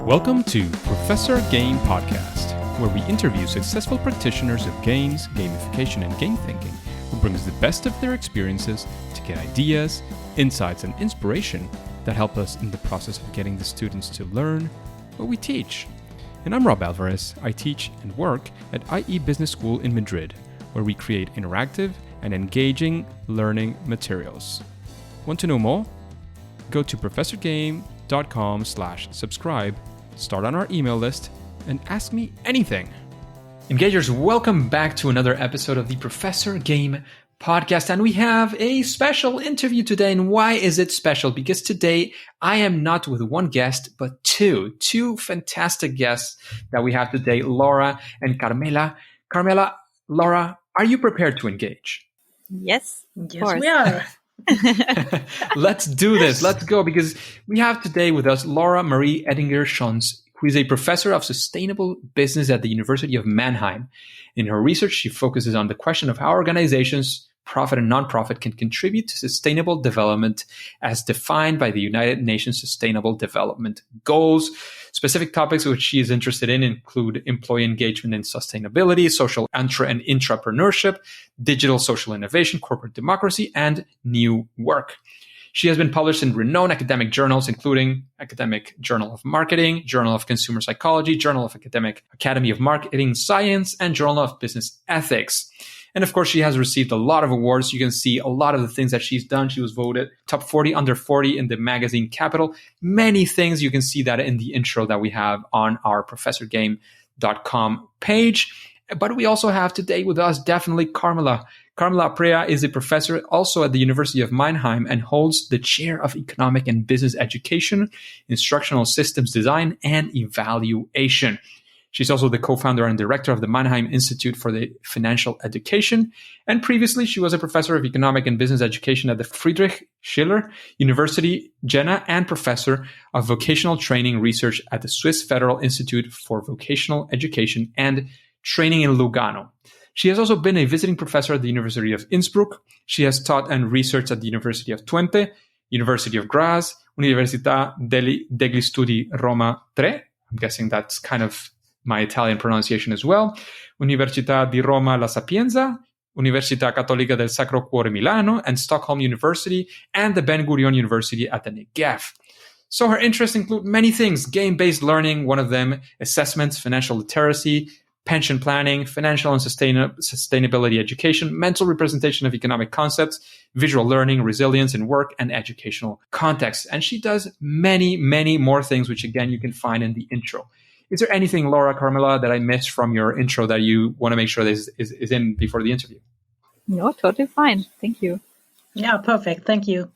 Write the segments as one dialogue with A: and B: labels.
A: Welcome to Professor Game Podcast, where we interview successful practitioners of games, gamification, and game thinking who brings the best of their experiences to get ideas, insights, and inspiration that help us in the process of getting the students to learn what we teach. And I'm Rob Alvarez. I teach and work at IE Business School in Madrid, where we create interactive and engaging learning materials. Want to know more? Go to professorgame.com/subscribe, start on our email list, and ask me anything. Engagers, welcome back to another episode of the Professor Game Podcast. And we have a special interview today. And why is it special? Because today I am not with one guest, but two fantastic guests that we have today, Laura and Carmela. Carmela, Laura, are you prepared to engage?
B: Yes,
C: we are.
A: Let's do this. Let's go, because we have today with us Laura Marie Edinger-Schons, who is a professor of sustainable business at the University of Mannheim. In her research, she focuses on the question of how organizations, profit and nonprofit, can contribute to sustainable development as defined by the United Nations Sustainable Development Goals. Specific topics which she is interested in include employee engagement and sustainability, social Entre and Intrapreneurship, digital social innovation, corporate democracy, and new work. She has been published in renowned academic journals, including Academic Journal of Marketing, Journal of Consumer Psychology, Journal of Academy of Marketing Science, and Journal of Business Ethics. And of course, she has received a lot of awards. You can see a lot of the things that she's done. She was voted top 40 under 40 in the magazine Capital. Many things. You can see that in the intro that we have on our professorgame.com page. But we also have today with us definitely Carmela. Carmela Aprea is a professor also at the University of Mannheim and holds the chair of economic and business education, instructional systems design, and evaluation. She's also the co-founder and director of the Mannheim Institute for the Financial Education. And previously, she was a professor of economic and business education at the Friedrich, Schiller University, Jena, and professor of vocational training research at the Swiss Federal Institute for Vocational Education and Training in Lugano. She has also been a visiting professor at the University of Innsbruck. She has taught and researched at the University of Twente, University of Graz, Università degli Studi Roma Tre. I'm guessing that's kind of my Italian pronunciation as well. Università di Roma La Sapienza, Università Cattolica del Sacro, Cuore, Milano, and Stockholm University, and the Ben-Gurion University at the Negev. So her interests include many things: game-based learning, one of them, assessments, financial literacy, pension planning, financial and sustainability education, mental representation of economic concepts, visual learning, resilience in work, and educational context. And she does many, many more things, which again, you can find in the intro. Is there anything, Laura, Carmela, that I missed from your intro that you want to make sure that is in before the interview?
B: No, totally fine. Thank you.
C: Yeah, perfect. Thank you.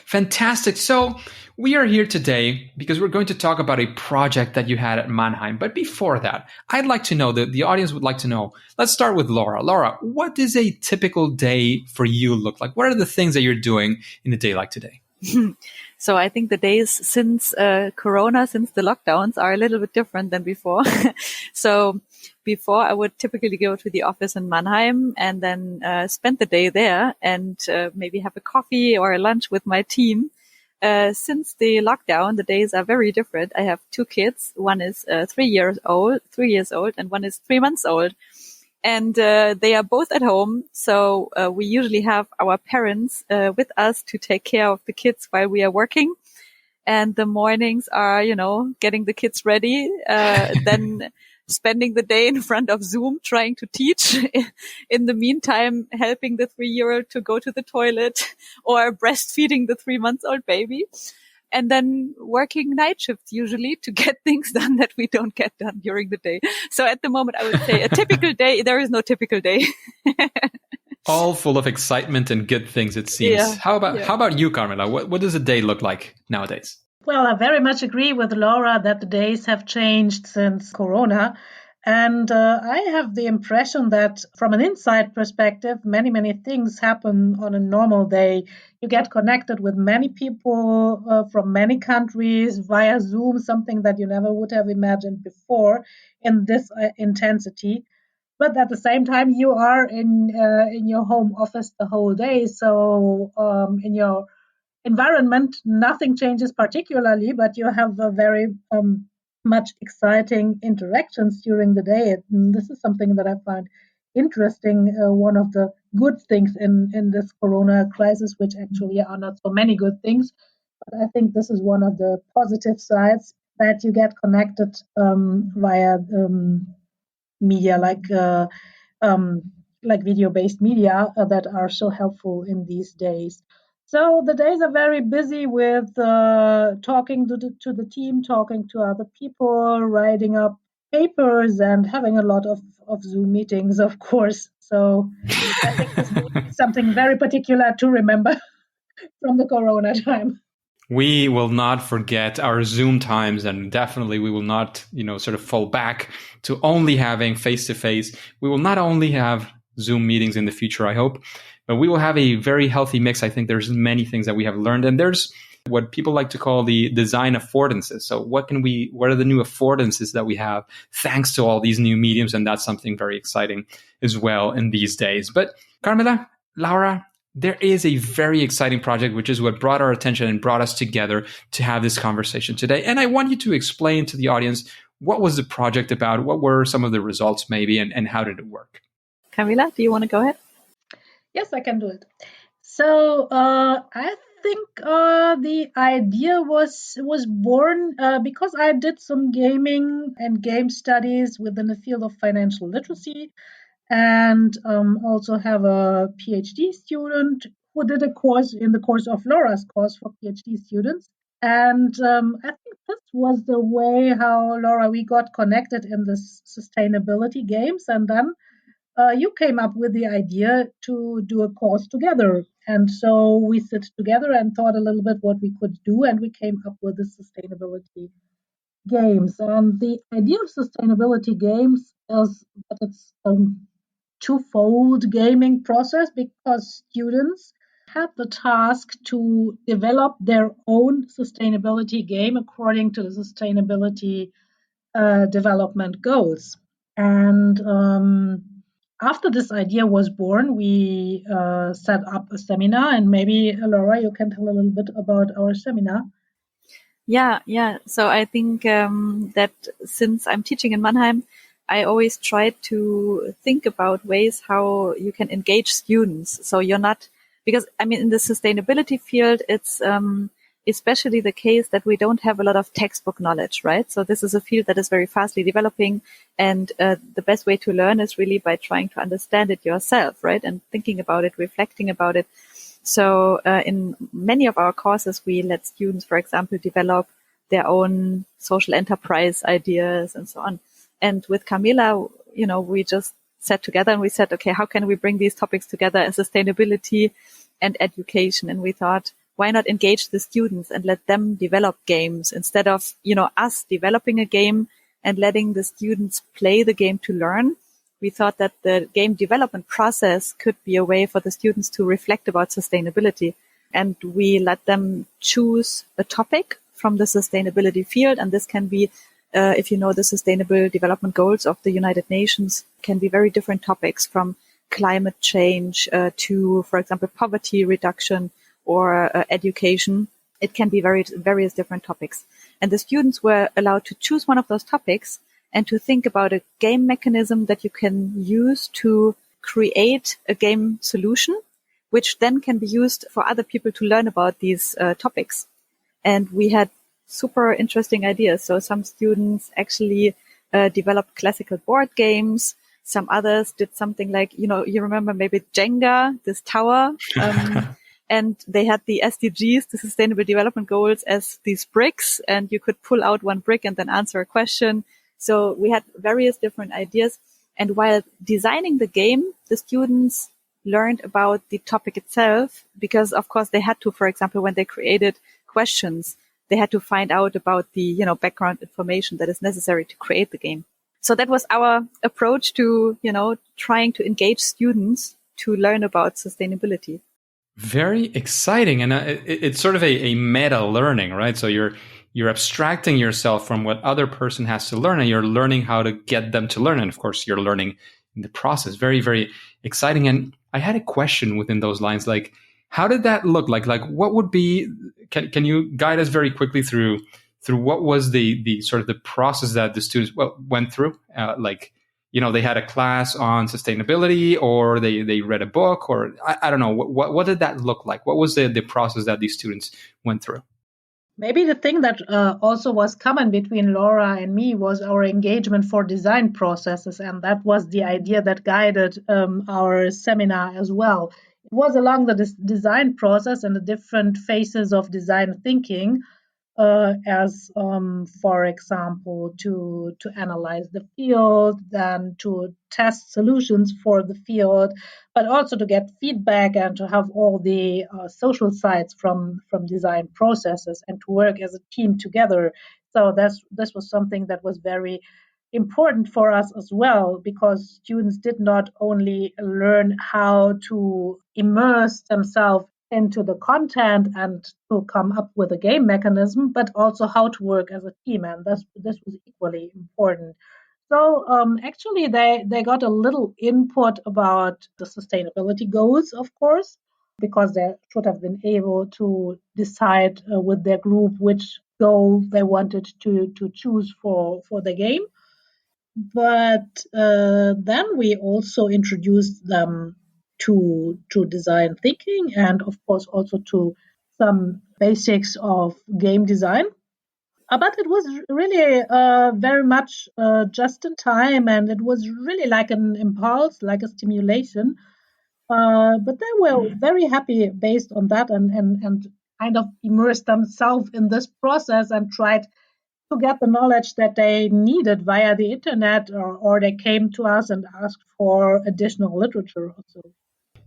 A: Fantastic. So we are here today because we're going to talk about a project that you had at Mannheim. But before that, I'd like to know, that the audience would like to know, let's start with Laura. Laura, what does a typical day for you look like? What are the things that you're doing in a day like today?
B: So I think the days since Corona, since the lockdowns, are a little bit different than before. So before, I would typically go to the office in Mannheim and then spend the day there and maybe have a coffee or a lunch with my team. Since the lockdown, the days are very different. I have two kids. One is 3 years old, and one is 3 months old. And they are both at home, so we usually have our parents with us to take care of the kids while we are working. And the mornings are, getting the kids ready, then spending the day in front of Zoom trying to teach. In the meantime, helping the 3-year-old to go to the toilet or breastfeeding the 3-month-old baby. And then working night shifts usually to get things done that we don't get done during the day. So at the moment, I would say a typical day, there is no typical day.
A: All full of excitement and good things, it seems.
B: Yeah.
A: How about you, Carmela? What does a day look like nowadays?
C: Well, I very much agree with Laura that the days have changed since Corona. And I have the impression that from an inside perspective, many, many things happen on a normal day. You get connected with many people from many countries via Zoom, something that you never would have imagined before in this intensity. But at the same time, you are in your home office the whole day. So in your environment, nothing changes particularly, but you have a very much exciting interactions during the day. And this is something that I find interesting. One of the good things in this Corona crisis, which actually are not so many good things, but I think this is one of the positive sides, that you get connected via media like video-based media that are so helpful in these days. So the days are very busy with talking to the team, talking to other people, writing up papers, and having a lot of Zoom meetings, of course. So I think this will be something very particular to remember from the Corona time.
A: We will not forget our Zoom times, and definitely we will not, sort of fall back to only having face-to-face. We will not only have Zoom meetings in the future, I hope, but we will have a very healthy mix. I think there's many things that we have learned, and there's what people like to call the design affordances. So what are the new affordances that we have thanks to all these new mediums? And that's something very exciting as well in these days. But Carmela, Laura, there is a very exciting project, which is what brought our attention and brought us together to have this conversation today. And I want you to explain to the audience, what was the project about? What were some of the results maybe, and how did it work?
B: Carmela, do you want to go ahead?
C: Yes, I can do it. So I think the idea was born because I did some gaming and game studies within the field of financial literacy, and also have a PhD student who did a course in the course of Laura's course for PhD students. And I think this was the way how, Laura, we got connected in this sustainability games. And then you came up with the idea to do a course together. And so we sit together and thought a little bit what we could do, and we came up with the sustainability games. And the idea of sustainability games is that it's twofold gaming process, because students had the task to develop their own sustainability game according to the sustainability development goals. And after this idea was born, we set up a seminar, and maybe Laura, you can tell a little bit about our seminar.
B: Yeah. So I think that since I'm teaching in Mannheim, I always try to think about ways how you can engage students. So you're not, because in the sustainability field, it's especially the case that we don't have a lot of textbook knowledge, right? So this is a field that is very fastly developing, and the best way to learn is really by trying to understand it yourself, right? And thinking about it, reflecting about it. So in many of our courses, we let students, for example, develop their own social enterprise ideas and so on. And with Carmela, we just sat together and we said, okay, how can we bring these topics together as sustainability and education? And we thought, why not engage the students and let them develop games instead of, us developing a game and letting the students play the game to learn? We thought that the game development process could be a way for the students to reflect about sustainability. And we let them choose a topic from the sustainability field. And this can be, if you know the Sustainable Development Goals of the United Nations, can be very different topics, from climate change to, for example, poverty reduction or education. It can be various different topics. And the students were allowed to choose one of those topics and to think about a game mechanism that you can use to create a game solution, which then can be used for other people to learn about these topics. And we had super interesting ideas. So some students actually developed classical board games. Some others did something like, you remember maybe Jenga, this tower. And they had the SDGs, the Sustainable Development Goals, as these bricks, and you could pull out one brick and then answer a question. So we had various different ideas. And while designing the game, the students learned about the topic itself, because of course they had to, for example, when they created questions, they had to find out about the, background information that is necessary to create the game. So that was our approach to, trying to engage students to learn about sustainability.
A: Very exciting. And it's sort of a meta learning, right? So you're abstracting yourself from what other person has to learn, and you're learning how to get them to learn. And of course, you're learning in the process. Very, very exciting. And I had a question within those lines, like, How did that look like? Like, what would be? Can you guide us very quickly through what was the sort of the process that the students went through? They had a class on sustainability, or they read a book, or I don't know. What did that look like? What was the process that these students went through?
C: Maybe the thing that also was common between Laura and me was our engagement for design processes, and that was the idea that guided our seminar as well. It was along the design process and the different phases of design thinking, as for example, to analyze the field, then to test solutions for the field, but also to get feedback and to have all the social sides from design processes and to work as a team together. So this was something that was very important for us as well, because students did not only learn how to immerse themselves into the content and to come up with a game mechanism, but also how to work as a team. And this was equally important. So actually, they got a little input about the sustainability goals, of course, because they should have been able to decide with their group which goal they wanted to choose for the game. But then we also introduced them to design thinking, and of course also to some basics of game design. But it was really very much just in time, and it was really like an impulse, like a stimulation. But they were very happy based on that, and kind of immersed themselves in this process and tried to get the knowledge that they needed via the internet, or they came to us and asked for additional literature also.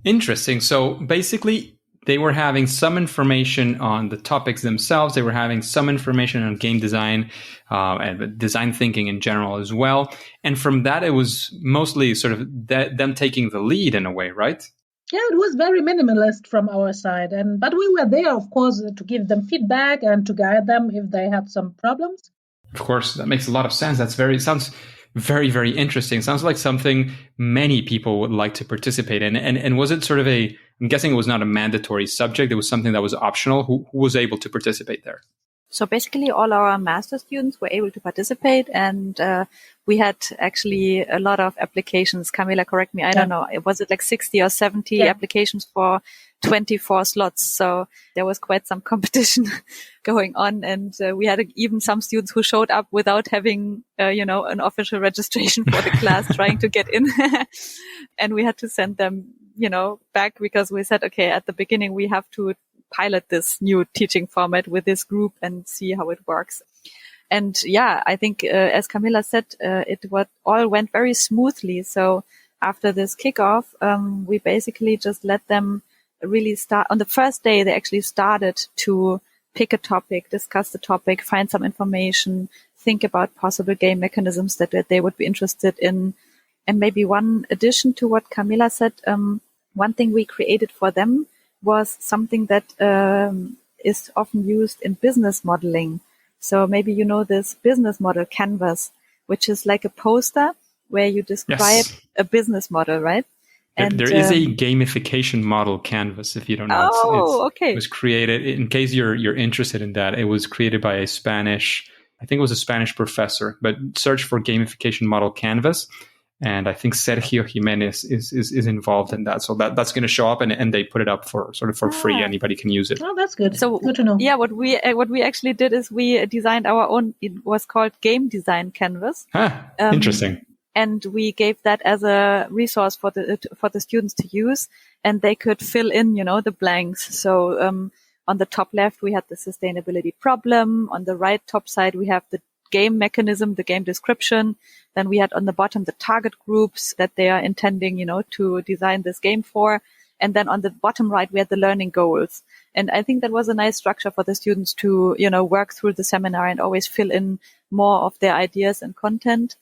A: Interesting. So basically, they were having some information on the topics themselves. They were having some information on game design and design thinking in general as well. And from that, it was mostly sort of them taking the lead in a way, right?
C: Yeah, it was very minimalist from our side. But we were there, of course, to give them feedback and to guide them if they had some problems.
A: Of course, that makes a lot of sense. Sounds very, very interesting. Sounds like something many people would like to participate in. And was it sort of I'm guessing it was not a mandatory subject. It was something that was optional. Who was able to participate there?
B: So basically all our master students were able to participate, and we had actually a lot of applications. Carmela, correct me. I don't know. Was it like 60 or 70 applications for 24 slots? So there was quite some competition going on, and we had even some students who showed up without having, an official registration for the class, trying to get in. And we had to send them, back, because we said, okay, at the beginning we have to pilot this new teaching format with this group and see how it works. And I think, as Carmela said, all went very smoothly. So after this kickoff, we basically just let them really start. On the first day, they actually started to pick a topic, discuss the topic, find some information, think about possible game mechanisms that they would be interested in. And maybe one addition to what Carmela said, one thing we created for them was something that is often used in business modeling. So maybe this business model canvas, which is like a poster where you describe a business model, right?
A: And there is a gamification model canvas, if you don't know.
B: Okay.
A: It was created, in case you're interested in that, it was created by a Spanish professor, but search for gamification model canvas. And I think Sergio Jimenez is involved in that. So that's going to show up, and they put it up for free. Anybody can use it.
C: Oh, that's good.
B: So
C: good to know.
B: Yeah, what we actually did is we designed our own. It was called Game Design Canvas.
A: Interesting.
B: And we gave that as a resource for the students to use, and they could fill in, the blanks. So on the top left we had the sustainability problem. On the right top side we have the game mechanism, the game description. Then we had on the bottom the target groups that they are intending, to design this game for. And then on the bottom right, we had the learning goals. And I think that was a nice structure for the students to, work through the seminar and always fill in more of their ideas and content.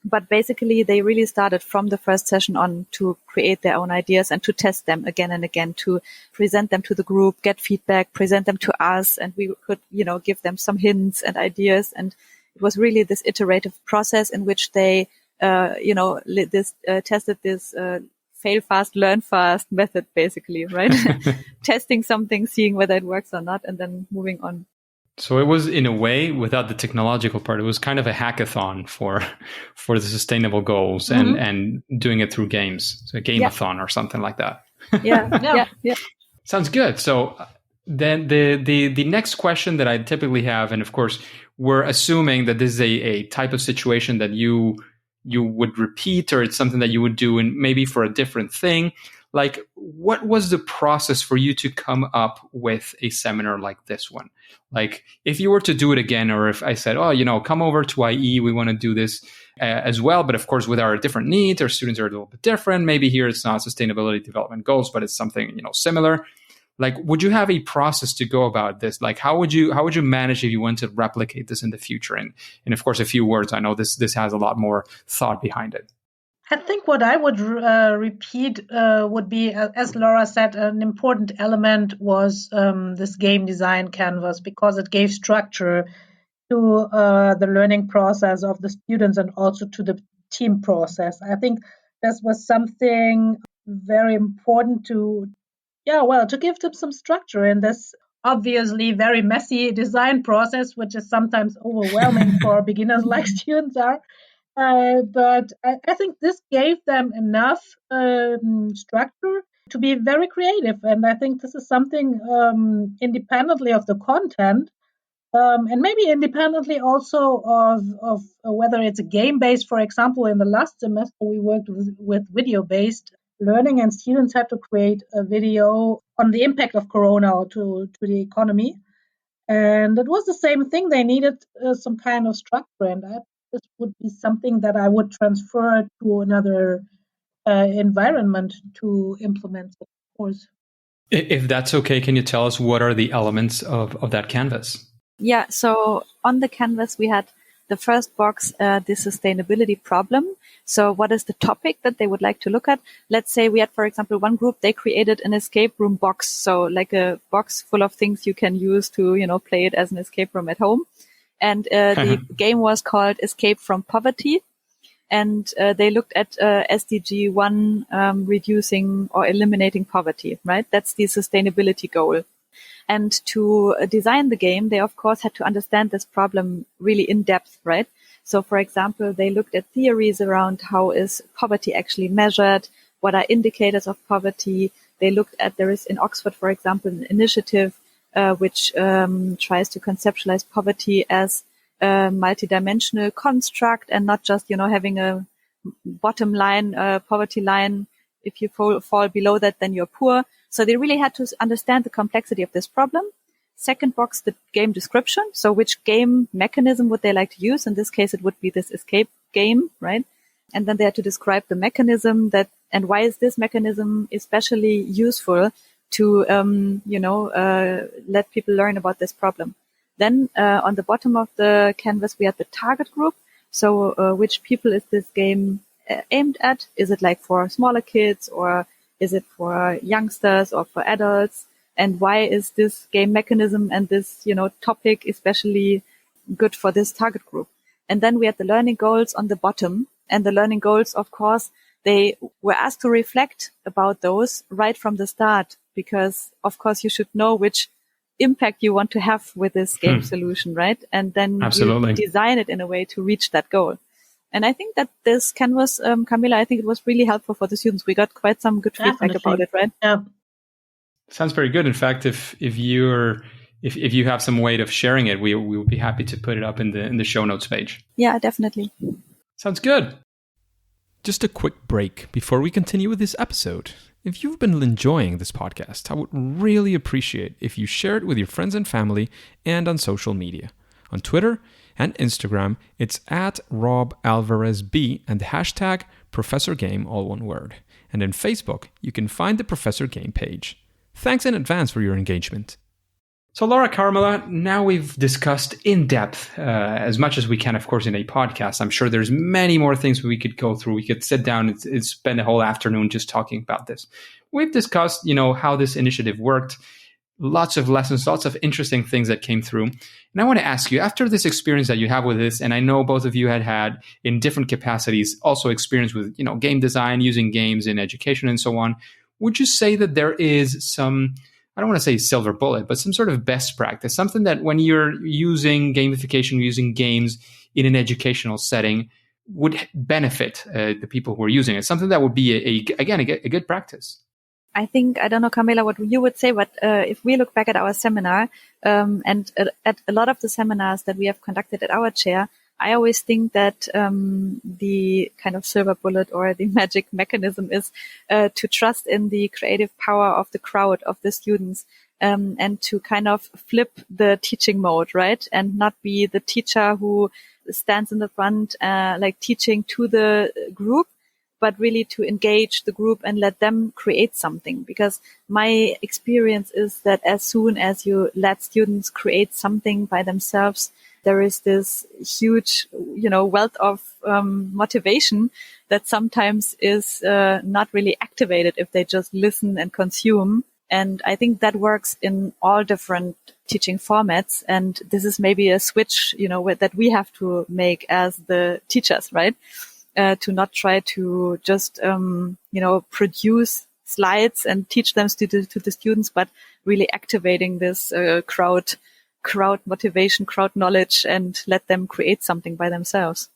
B: But basically, they really started from the first session on to create their own ideas and to test them again and again, to present them to the group, get feedback, present them to us. And we could, give them some hints and ideas. And it was really this iterative process in which they, tested this fail fast, learn fast method, basically, right? Testing something, seeing whether it works or not, and then moving on.
A: So it was, in a way, without the technological part, it was kind of a hackathon for the sustainable goals and doing it through games. So a game-a-thon or something like that.
B: Yeah.
A: Sounds good. So then the next question that I typically have, and of course, we're assuming that this is a type of situation that you would repeat, or it's something that you would do and maybe for a different thing. Like, what was the process for you to come up with a seminar like this one? Like, if you were to do it again, or if I said, come over to IE, we want to do this as well. But of course, with our different needs, our students are a little bit different. Maybe here it's not sustainability development goals, but it's something, similar. Like, would you have a process to go about this? Like, how would you manage if you want to replicate this in the future? And of course, a few words. I know this has a lot more thought behind it.
C: I think what I would repeat would be, as Laura said, an important element was this game design canvas, because it gave structure to the learning process of the students and also to the team process. I think this was something very important to give them some structure in this obviously very messy design process, which is sometimes overwhelming for beginners like students are. But I think this gave them enough structure to be very creative. And I think this is something independently of the content, and maybe independently also of whether it's a game-based. For example, in the last semester, we worked with video-based learning, and students had to create a video on the impact of Corona to the economy. And it was the same thing. They needed some kind of structure, and this would be something that I would transfer to another environment to implement, of course.
A: If that's okay, can you tell us what are the elements of that canvas?
B: Yeah, so on the canvas, we had the first box, the sustainability problem. So what is the topic that they would like to look at? Let's say we had, for example, one group, they created an escape room box. So like a box full of things you can use to, play it as an escape room at home. And the game was called Escape from Poverty. And they looked at SDG 1, reducing or eliminating poverty, right? That's the sustainability goal. And to design the game, they, of course, had to understand this problem really in depth, right? So, for example, they looked at theories around how is poverty actually measured, what are indicators of poverty. They looked at, there is in Oxford, for example, an initiative which tries to conceptualize poverty as a multidimensional construct and not just, having a bottom line, poverty line. If you fall below that, then you're poor. So they really had to understand the complexity of this problem. Second box, the game description. So which game mechanism would they like to use? In this case, it would be this escape game, right? And then they had to describe the mechanism and why is this mechanism especially useful to, let people learn about this problem. Then on the bottom of the canvas, we had the target group. So which people is this game aimed at? Is it like for smaller kids, or is it for youngsters or for adults? And why is this game mechanism and this, topic especially good for this target group? And then we had the learning goals on the bottom. And the learning goals, of course, they were asked to reflect about those right from the start, because, of course, you should know which impact you want to have with this game solution, right? And then you design it in a way to reach that goal. And I think that this canvas, Carmela, I think it was really helpful for the students. We got quite some good feedback about it, right?
C: Yeah.
A: Sounds very good. In fact, if you have some way of sharing it, we would be happy to put it up in the show notes page.
B: Yeah, definitely.
A: Sounds good. Just a quick break before we continue with this episode. If you've been enjoying this podcast, I would really appreciate if you share it with your friends and family and on social media. On Twitter and Instagram, it's @RobAlvarezB and the hashtag ProfessorGame, all one word. And in Facebook, you can find the Professor Game page. Thanks in advance for your engagement. So Laura, Carmela, now we've discussed in depth as much as we can, of course, in a podcast. I'm sure there's many more things we could go through. We could sit down and spend a whole afternoon just talking about this. We've discussed, how this initiative worked. Lots of lessons, lots of interesting things that came through. And I want to ask you, after this experience that you have with this, and I know both of you had in different capacities also experience with, game design, using games in education and so on, would you say that there is some, I don't want to say silver bullet, but some sort of best practice, something that when you're using gamification, using games in an educational setting would benefit the people who are using it, something that would be, a good practice?
B: I think, I don't know, Carmela, what you would say, but if we look back at our seminar and at a lot of the seminars that we have conducted at our chair, I always think that the kind of silver bullet or the magic mechanism is to trust in the creative power of the crowd, of the students, and to kind of flip the teaching mode, right? And not be the teacher who stands in the front, like teaching to the group, but really to engage the group and let them create something. Because my experience is that as soon as you let students create something by themselves, there is this huge, wealth of motivation that sometimes is not really activated if they just listen and consume. And I think that works in all different teaching formats. And this is maybe a switch, that we have to make as the teachers, right? To not try to just, produce slides and teach them to the students, but really activating this crowd motivation, crowd knowledge, and let them create something by themselves.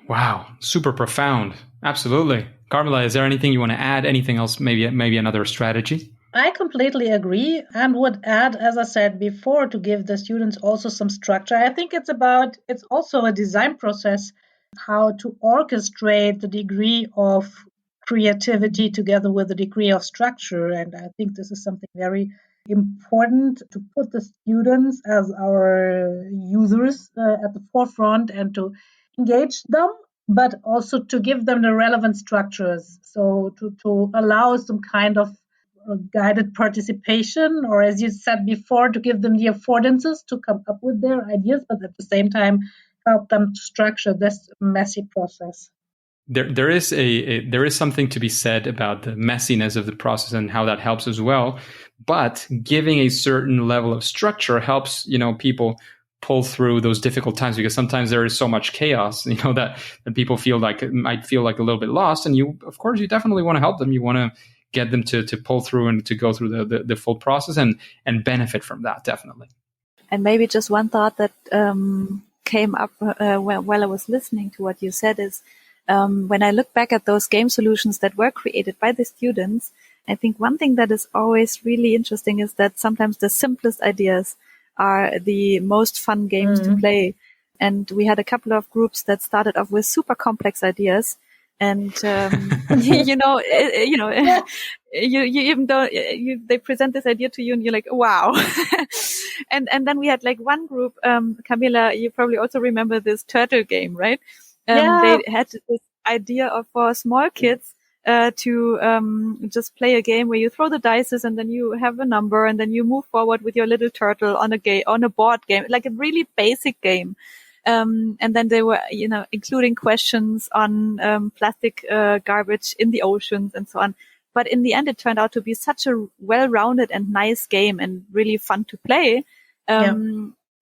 A: Wow, super profound. Absolutely. Carmela, is there anything you want to add? Anything else? Maybe another strategy?
C: I completely agree and would add, as I said before, to give the students also some structure. I think it's also a design process, how to orchestrate the degree of creativity together with the degree of structure. And I think this is something very important, to put the students as our users at the forefront and to engage them, but also to give them the relevant structures. So to allow some kind of guided participation, or as you said before, to give them the affordances to come up with their ideas, but at the same time help them to structure this messy process.
A: There is something to be said about the messiness of the process and how that helps as well. But giving a certain level of structure helps, people pull through those difficult times, because sometimes there is so much chaos, that people might feel like a little bit lost. And you definitely want to help them. You want to get them to pull through and to go through the full process and benefit from that, definitely.
B: And maybe just one thought that came up while I was listening to what you said is, when I look back at those game solutions that were created by the students, I think one thing that is always really interesting is that sometimes the simplest ideas are the most fun games to play. And we had a couple of groups that started off with super complex ideas. And, you even though they present this idea to you and you're like, wow. and then we had like one group, Carmela, you probably also remember this turtle game, right? They had this idea of for small kids to just play a game where you throw the dice and then you have a number and then you move forward with your little turtle on a board game, like a really basic game. And then they were, including questions on plastic garbage in the oceans and so on. But in the end, it turned out to be such a well-rounded and nice game and really fun to play.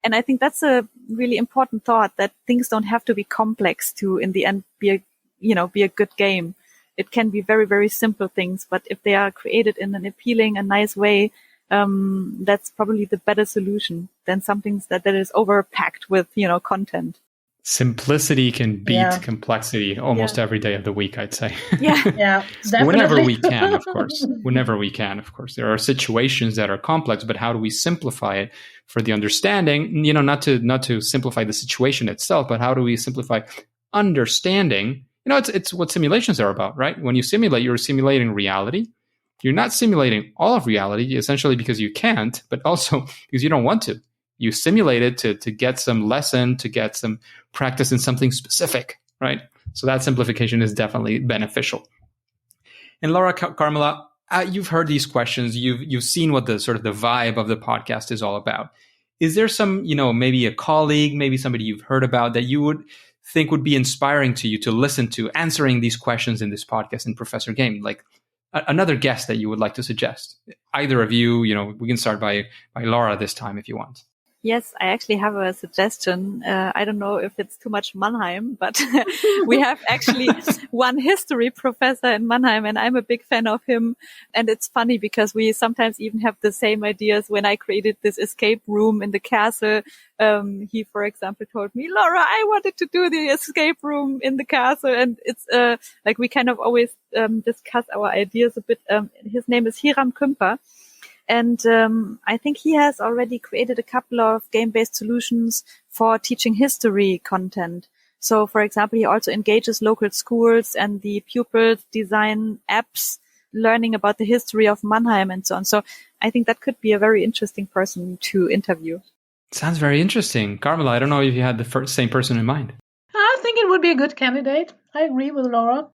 B: And I think that's a really important thought, that things don't have to be complex to, in the end, be a good game. It can be very, very simple things, but if they are created in an appealing and nice way, that's probably the better solution than something that is overpacked with, content.
A: Simplicity can beat complexity almost every day of the week, I'd say.
C: Yeah, definitely.
A: Whenever we can, of course. Whenever we can, of course. There are situations that are complex, but how do we simplify it for the understanding? Not to simplify the situation itself, but how do we simplify understanding? It's what simulations are about, right? When you simulate, you're simulating reality. You're not simulating all of reality, essentially because you can't, but also because you don't want to. You simulate it to get some lesson, to get some practice in something specific, right? So that simplification is definitely beneficial. And Laura, Carmela, you've heard these questions. You've seen what the sort of the vibe of the podcast is all about. Is there some, maybe a colleague, maybe somebody you've heard about that you would think would be inspiring to you to listen to answering these questions in this podcast in Professor Game? Like, another guest that you would like to suggest? Either of you, we can start by Laura this time if you want.
B: Yes, I actually have a suggestion. I don't know if it's too much Mannheim, but we have actually one history professor in Mannheim, and I'm a big fan of him. And it's funny because we sometimes even have the same ideas. When I created this escape room in the castle, he, for example, told me, Laura, I wanted to do the escape room in the castle. And it's like we kind of always discuss our ideas a bit. His name is Hiram Kümper. And I think he has already created a couple of game-based solutions for teaching history content. So, for example, he also engages local schools and the pupils design apps learning about the history of Mannheim and so on. So I think that could be a very interesting person to interview.
A: Sounds very interesting. Carmela, I don't know if you had the same person in mind.
C: I think it would be a good candidate. I agree with Laura.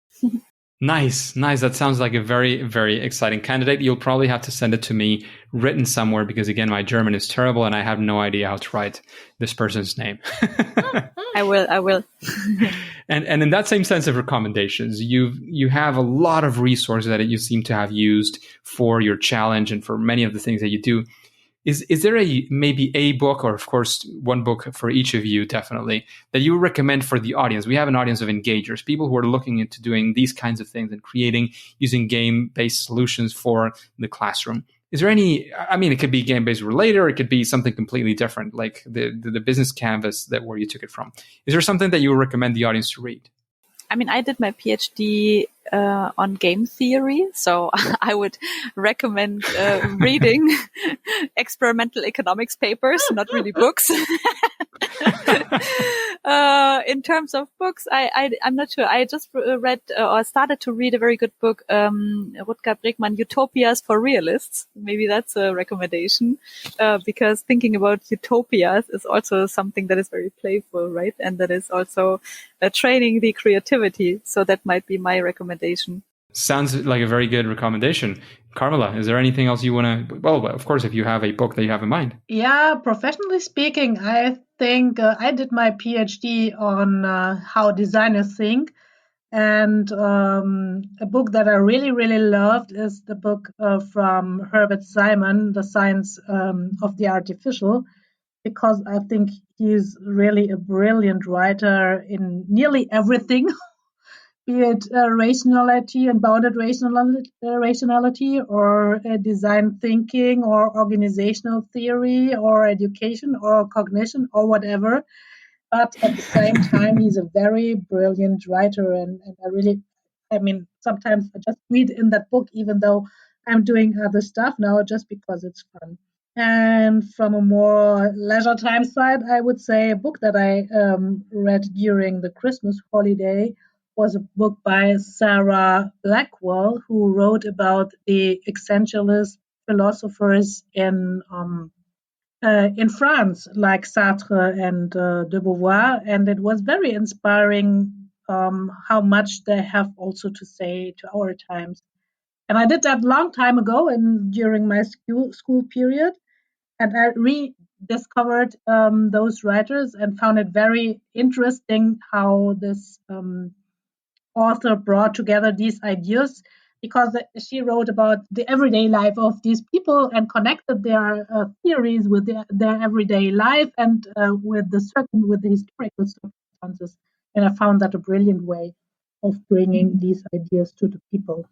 A: Nice. That sounds like a very, very exciting candidate. You'll probably have to send it to me written somewhere because, again, my German is terrible and I have no idea how to write this person's name.
B: I will.
A: And in that same sense of recommendations, you have a lot of resources that you seem to have used for your challenge and for many of the things that you do. Is there maybe a book, or of course one book for each of you definitely, that you recommend for the audience? We have an audience of engagers, people who are looking into doing these kinds of things and using game-based solutions for the classroom. Is there any, it could be game-based related, or it could be something completely different, like the business canvas where you took it from. Is there something that you would recommend the audience to read?
B: I did my PhD on game theory, so I would recommend reading experimental economics papers, not really books. In terms of books, I'm not sure. I just read or started to read a very good book, Rutger Bregman, Utopias for Realists. Maybe that's a recommendation, because thinking about utopias is also something that is very playful, right? And that is also training the creativity. So that might be my recommendation.
A: Sounds like a very good recommendation. Carmela, is there anything else you want to... Well, of course, if you have a book that you have in mind.
C: Yeah, professionally speaking, I think I did my PhD on how designers think. And a book that I really, really loved is the book from Herbert Simon, The Science of the Artificial, because I think he's really a brilliant writer in nearly everything. Be it rationality and bounded rationality, or design thinking, or organizational theory, or education, or cognition, or whatever. But at the same time, he's a very brilliant writer. And sometimes I just read in that book, even though I'm doing other stuff now, just because it's fun. And from a more leisure time side, I would say a book that I read during the Christmas holiday was a book by Sarah Blackwell, who wrote about the existentialist philosophers in France, like Sartre and de Beauvoir. And it was very inspiring how much they have also to say to our times. And I did that long time ago during my school period. And I rediscovered those writers and found it very interesting how this author brought together these ideas, because she wrote about the everyday life of these people and connected their theories with their everyday life and with the historical circumstances. And I found that a brilliant way of bringing these ideas to the people.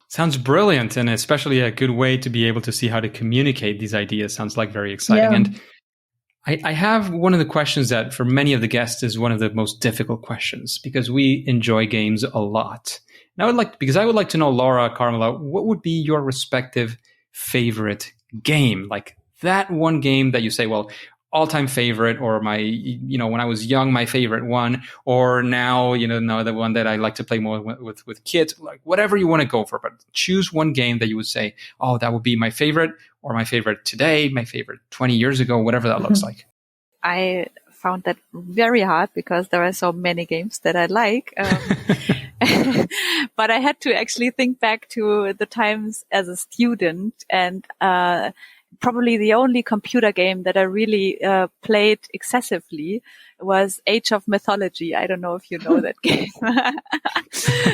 A: Sounds brilliant, and especially a good way to be able to see how to communicate these ideas. Sounds like very exciting. Yeah. And I have one of the questions that for many of the guests is one of the most difficult questions, because we enjoy games a lot. And I would like to know, Laura, Carmela, what would be your respective favorite game? Like that one game that you say, well, all-time favorite, or my, when I was young, my favorite one, or now, the one that I like to play more with kids, like whatever you want to go for, but choose one game that you would say, oh, that would be my favorite, or my favorite today, my favorite 20 years ago, whatever that looks like.
B: I found that very hard because there are so many games that I like. But I had to actually think back to the times as a student, and probably the only computer game that I really played excessively was Age of Mythology. I don't know if you know that game,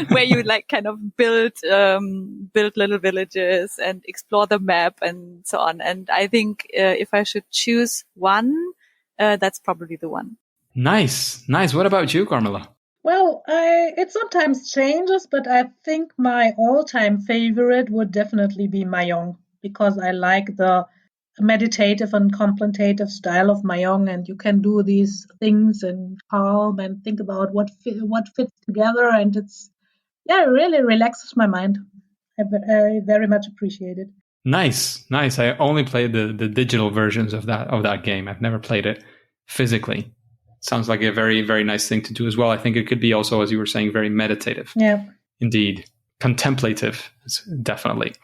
B: where you like kind of build little villages and explore the map and so on. And I think if I should choose one, that's probably the one.
A: Nice. What about you, Carmela?
C: Well, it sometimes changes, but I think my all-time favorite would definitely be Mahjong, because I like the meditative and contemplative style of Mahjong, and you can do these things in calm and think about what fits together, and it really relaxes my mind. I very much appreciate it.
A: Nice. I only played the digital versions of that game. I've never played it physically. Sounds like a very, very nice thing to do as well. I think it could be also, as you were saying, very meditative.
C: Yeah.
A: Indeed. Contemplative, definitely.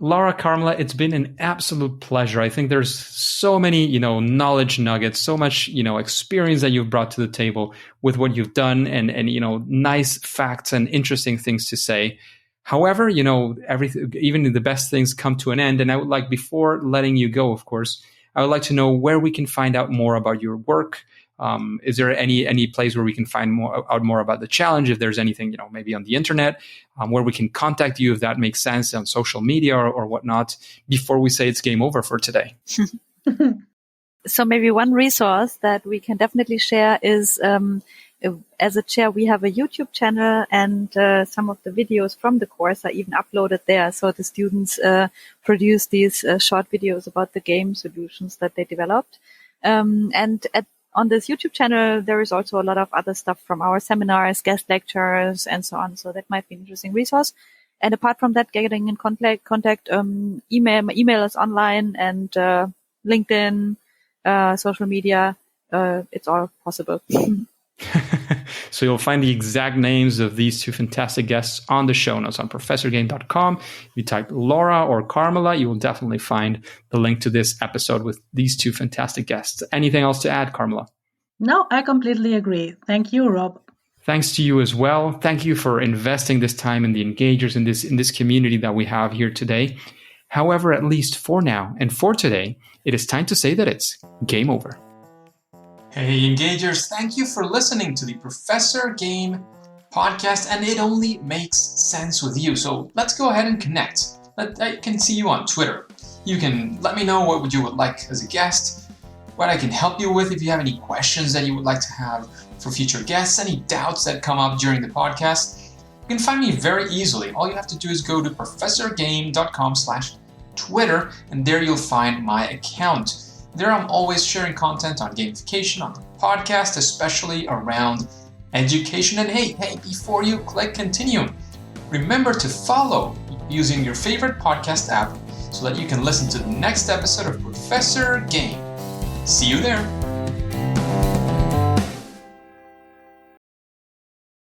A: Laura, Carmela, it's been an absolute pleasure. I think there's so many, knowledge nuggets, so much, experience that you've brought to the table with what you've done and nice facts and interesting things to say. However, even the best things come to an end. And I would like, before letting you go, of course, I would like to know where we can find out more about your work. Is there any place where we can find out more about the challenge? If there's anything, maybe on the internet, where we can contact you, if that makes sense, on social media or whatnot, before we say it's game over for today.
B: So maybe one resource that we can definitely share is, as a chair, we have a YouTube channel, and some of the videos from the course are even uploaded there. So the students produce these short videos about the game solutions that they developed. On this YouTube channel, there is also a lot of other stuff from our seminars, guest lectures, and so on. So that might be an interesting resource. And apart from that, getting in contact, email us online, and LinkedIn, social media, it's all possible.
A: So you'll find the exact names of these two fantastic guests on the show notes on professorgame.com. If you type Laura or Carmela, you will definitely find the link to this episode with these two fantastic guests. Anything else to add, Carmela?
C: No, I completely agree. Thank you, Rob.
A: Thanks to you as well. Thank you for investing this time in the engagers in this community that we have here today. However, at least for now and for today, it is time to say that it's game over. Hey, Engagers, thank you for listening to the Professor Game podcast, and it only makes sense with you. So let's go ahead and connect. I can see you on Twitter. You can let me know what you would like as a guest, what I can help you with if you have any questions that you would like to have for future guests, any doubts that come up during the podcast. You can find me very easily. All you have to do is go to professorgame.com/Twitter, and there you'll find my account. There I'm always sharing content on gamification on the podcast, especially around education. And hey, before you click continue, remember to follow using your favorite podcast app so that you can listen to the next episode of Professor Game. See you there.